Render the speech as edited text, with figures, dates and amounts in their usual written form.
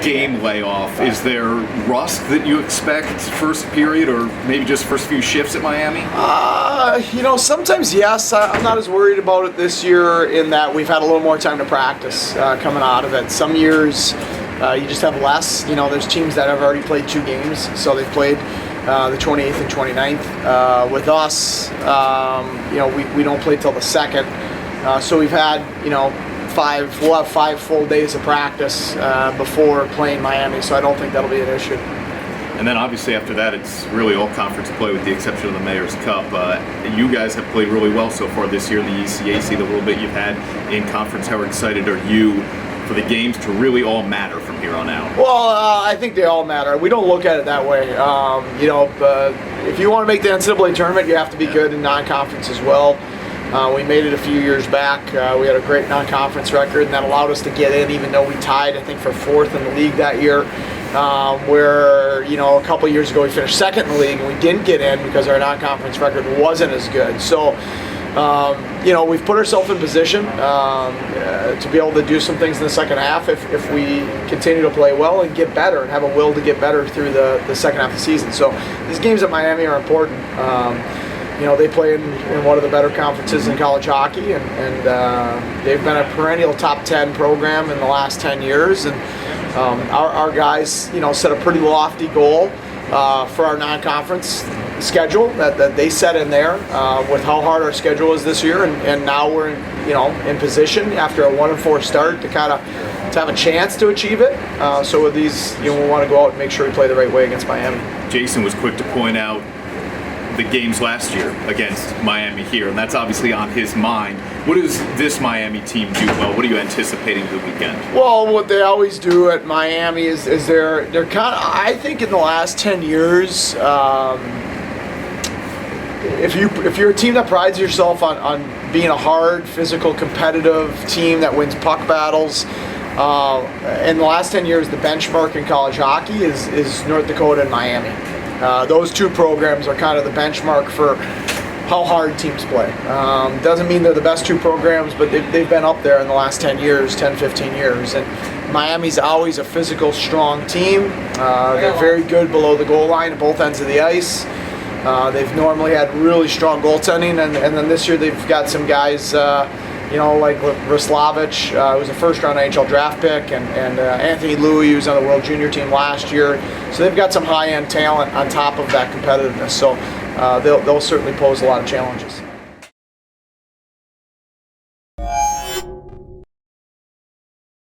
game layoff, is there rust that you expect first period or maybe just first few shifts at Miami? Sometimes yes. I'm not as worried about it this year in that we've had a little more time to practice coming out of it. Some years you just have less. There's teams that have already played 2 games, so they've played the 28th and 29th. With us, we don't play till the 2nd, so we've had we'll have 5 full days of practice before playing Miami, so I don't think that'll be an issue. And then obviously after that, it's really all conference play with the exception of the Mayor's Cup. You guys have played really well so far this year in the ECAC, the little bit you've had in conference. How excited are you for the games to really all matter from here on out? Well, I think they all matter. We don't look at it that way. If you want to make the NCAA tournament, you have to be good in non-conference as well. We made it a few years back. We had a great non-conference record, and that allowed us to get in, even though we tied, I think, for 4th in the league that year. Where a couple years ago we finished 2nd in the league, and we didn't get in because our non-conference record wasn't as good. So, we've put ourselves in position to be able to do some things in the second half if we continue to play well and get better and have a will to get better through the second half of the season. So these games at Miami are important. They play in one of the better conferences in college hockey, and they've been a perennial top 10 program in the last 10 years. And our guys, set a pretty lofty goal for our non-conference schedule that they set in there with how hard our schedule is this year, and now we're in position after a 1-4 start to have a chance to achieve it. So with these, we want to go out and make sure we play the right way against Miami. Jason was quick to point out the games last year against Miami here, and that's obviously on his mind. What does this Miami team do well? What are you anticipating the weekend? Well, what they always do at Miami is they're kind of, I think in the last 10 years, if you're a team that prides yourself on being a hard, physical, competitive team that wins puck battles, in the last 10 years, the benchmark in college hockey is North Dakota and Miami. Those 2 programs are kind of the benchmark for how hard teams play. Doesn't mean they're the best 2 programs, but they've been up there in the last 10 years, 10, 15 years. And Miami's always a physical, strong team. They're very good below the goal line at both ends of the ice. They've normally had really strong goaltending, and then this year they've got some guys like Roslavich, who's a first-round NHL draft pick, and Anthony Louie, who's on the World Junior team last year. So they've got some high-end talent on top of that competitiveness. So they'll certainly pose a lot of challenges.